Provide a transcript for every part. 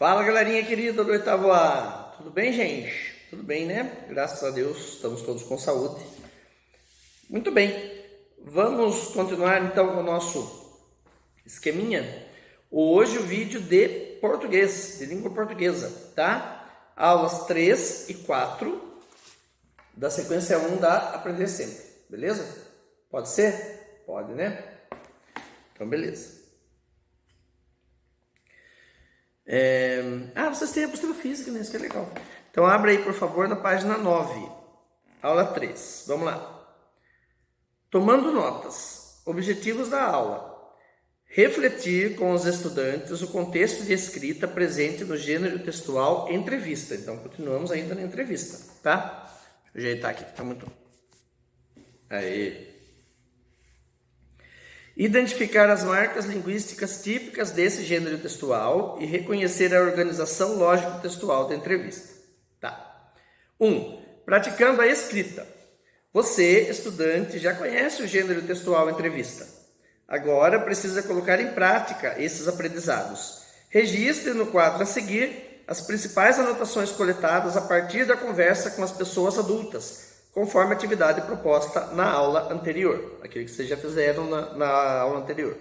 Fala, galerinha querida do oitavo A, tudo bem, gente? Tudo bem, né? Graças a Deus, estamos todos com saúde. Muito bem, vamos continuar então com o nosso esqueminha. Hoje o vídeo de português, de língua portuguesa, tá? Aulas 3 e 4 da sequência 1 da Aprender Sempre, beleza? Pode ser? Pode, né? Então, beleza. Vocês têm a apostila física, né? Isso que é legal. Então, abre aí, por favor, na página 9, aula 3. Vamos lá. Tomando notas. Objetivos da aula. Refletir com os estudantes o contexto de escrita presente no gênero textual entrevista. Então, continuamos ainda na entrevista, tá? Deixa eu ajeitar aqui, que tá muito... Aí. Identificar as marcas linguísticas típicas desse gênero textual e reconhecer a organização lógico-textual da entrevista. Tá. 1. Praticando a escrita. Você, estudante, já conhece o gênero textual entrevista. Agora precisa colocar em prática esses aprendizados. Registre no quadro a seguir as principais anotações coletadas a partir da conversa com as pessoas adultas, conforme a atividade proposta na aula anterior, aquilo que vocês já fizeram na aula anterior.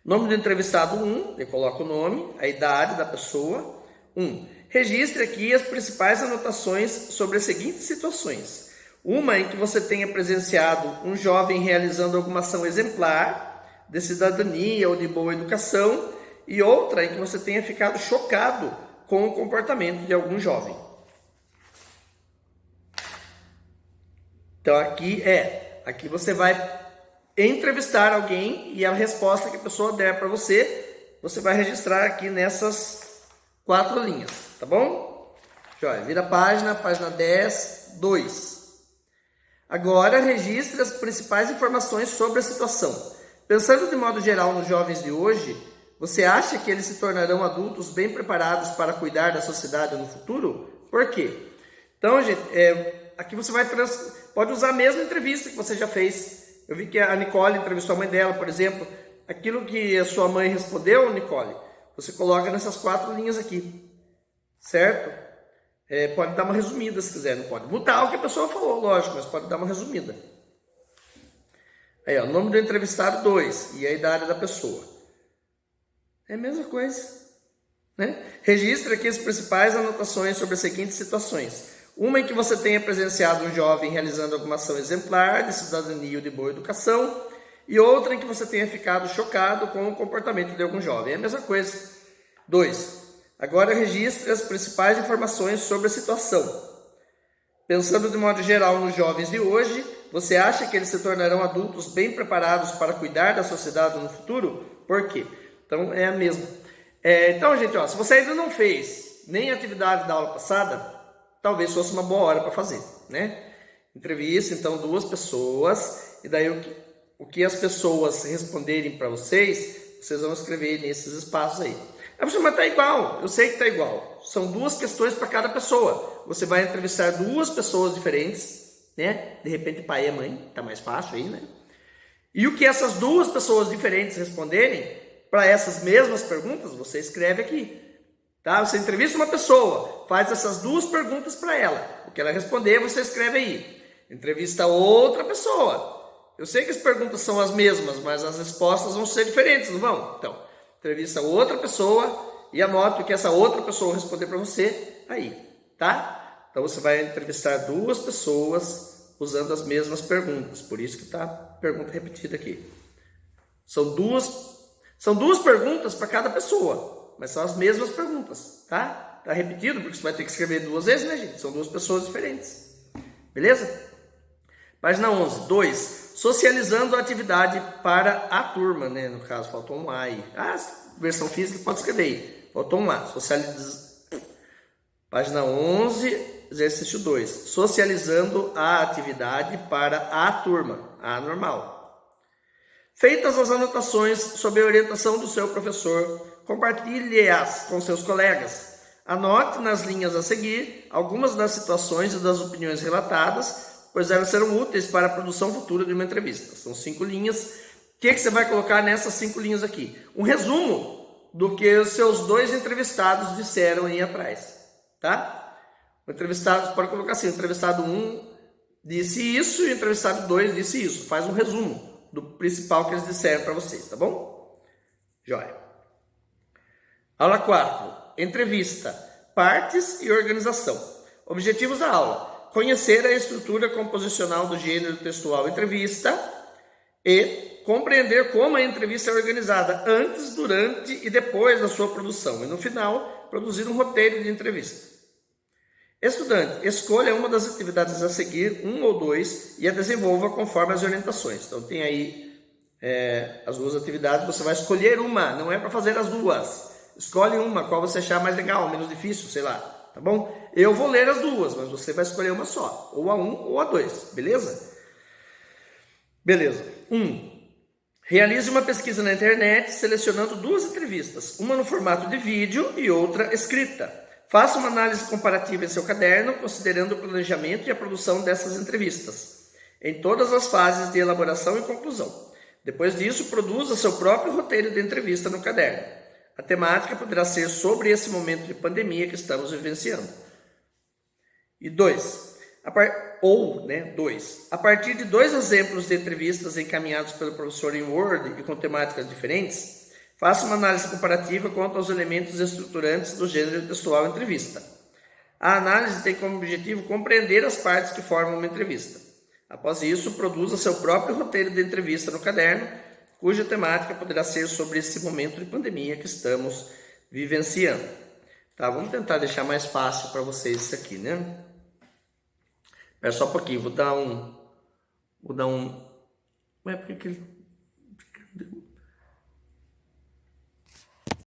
Nome do entrevistado 1, eu coloco o nome, a idade da pessoa. 1. Registre aqui as principais anotações sobre as seguintes situações. Uma em que você tenha presenciado um jovem realizando alguma ação exemplar, de cidadania ou de boa educação, e outra em que você tenha ficado chocado com o comportamento de algum jovem. Então aqui você vai entrevistar alguém e a resposta que a pessoa der para você, você vai registrar aqui nessas 4 linhas, tá bom? Joia, vira a página 10, 2. Agora registre as principais informações sobre a situação. Pensando de modo geral nos jovens de hoje, você acha que eles se tornarão adultos bem preparados para cuidar da sociedade no futuro? Por quê? Então, gente, aqui você pode usar a mesma entrevista que você já fez. Eu vi que a Nicole entrevistou a mãe dela, por exemplo. Aquilo que a sua mãe respondeu, Nicole, você coloca nessas 4 linhas aqui. Certo? Pode dar uma resumida se quiser, não pode mudar o que a pessoa falou, lógico, mas pode dar uma resumida. Aí, ó, nome do entrevistado 2 e a idade da pessoa. É a mesma coisa, né? Registre aqui as principais anotações sobre as seguintes situações. Uma em que você tenha presenciado um jovem realizando alguma ação exemplar de cidadania ou de boa educação, e outra em que você tenha ficado chocado com o comportamento de algum jovem. É a mesma coisa. 2. Agora registre as principais informações sobre a situação. Pensando de modo geral nos jovens de hoje, você acha que eles se tornarão adultos bem preparados para cuidar da sociedade no futuro? Por quê? Então é a mesma. Então, gente, ó, se você ainda não fez nem a atividade da aula passada, talvez fosse uma boa hora para fazer, né? Entrevista, então, 2 pessoas, e daí o que as pessoas responderem para vocês, vocês vão escrever nesses espaços aí. Mas tá igual, eu sei que tá igual. São 2 questões para cada pessoa. Você vai entrevistar 2 pessoas diferentes, né? De repente, pai e mãe, tá mais fácil aí, né? E o que essas 2 pessoas diferentes responderem para essas mesmas perguntas, você escreve aqui. Tá? Você entrevista uma pessoa, faz essas 2 perguntas para ela. O que ela responder, você escreve aí. Entrevista outra pessoa. Eu sei que as perguntas são as mesmas, mas as respostas vão ser diferentes, não vão? Então, entrevista outra pessoa e anota o que essa outra pessoa responder para você aí, tá? Então, você vai entrevistar 2 pessoas usando as mesmas perguntas. Por isso que está a pergunta repetida aqui. São duas perguntas para cada pessoa, mas são as mesmas perguntas, tá? Tá repetido, porque você vai ter que escrever 2 vezes, né, gente? São 2 pessoas diferentes. Beleza? Página 11, 2. Socializando a atividade para a turma, né? No caso, faltou um A aí. Versão física pode escrever aí. Faltou um A. Página 11, exercício 2. Socializando a atividade para a turma. A normal. Feitas as anotações sob a orientação do seu professor, compartilhe-as com seus colegas. Anote nas linhas a seguir algumas das situações e das opiniões relatadas, pois elas serão úteis para a produção futura de uma entrevista. São 5 linhas. O que você vai colocar nessas 5 linhas aqui? Um resumo do que os seus 2 entrevistados disseram aí atrás, tá? O entrevistado, pode colocar assim, o entrevistado 1 disse isso e o entrevistado 2 disse isso. Faz um resumo do principal que eles disseram para vocês, tá bom? Jóia. Aula 4. Entrevista. Partes e organização. Objetivos da aula. Conhecer a estrutura composicional do gênero textual entrevista e compreender como a entrevista é organizada antes, durante e depois da sua produção. E no final, produzir um roteiro de entrevista. Estudante, escolha uma das atividades a seguir, 1 ou 2, e a desenvolva conforme as orientações. Então tem aí as 2 atividades, você vai escolher uma, não é para fazer as 2. Escolhe uma, qual você achar mais legal, menos difícil, sei lá, tá bom? Eu vou ler as 2, mas você vai escolher uma só, ou a 1 ou a 2, beleza? Beleza. 1. Realize uma pesquisa na internet selecionando 2 entrevistas, uma no formato de vídeo e outra escrita. Faça uma análise comparativa em seu caderno, considerando o planejamento e a produção dessas entrevistas, em todas as fases de elaboração e conclusão. Depois disso, produza seu próprio roteiro de entrevista no caderno. A temática poderá ser sobre esse momento de pandemia que estamos vivenciando. E 2. A partir de 2 exemplos de entrevistas encaminhados pelo professor em Word e com temáticas diferentes, faça uma análise comparativa quanto aos elementos estruturantes do gênero textual entrevista. A análise tem como objetivo compreender as partes que formam uma entrevista. Após isso, produza seu próprio roteiro de entrevista no caderno, cuja temática poderá ser sobre esse momento de pandemia que estamos vivenciando. Tá, vamos tentar deixar mais fácil para vocês isso aqui, né? Espera só um pouquinho, vou dar um... Ué, por que ele...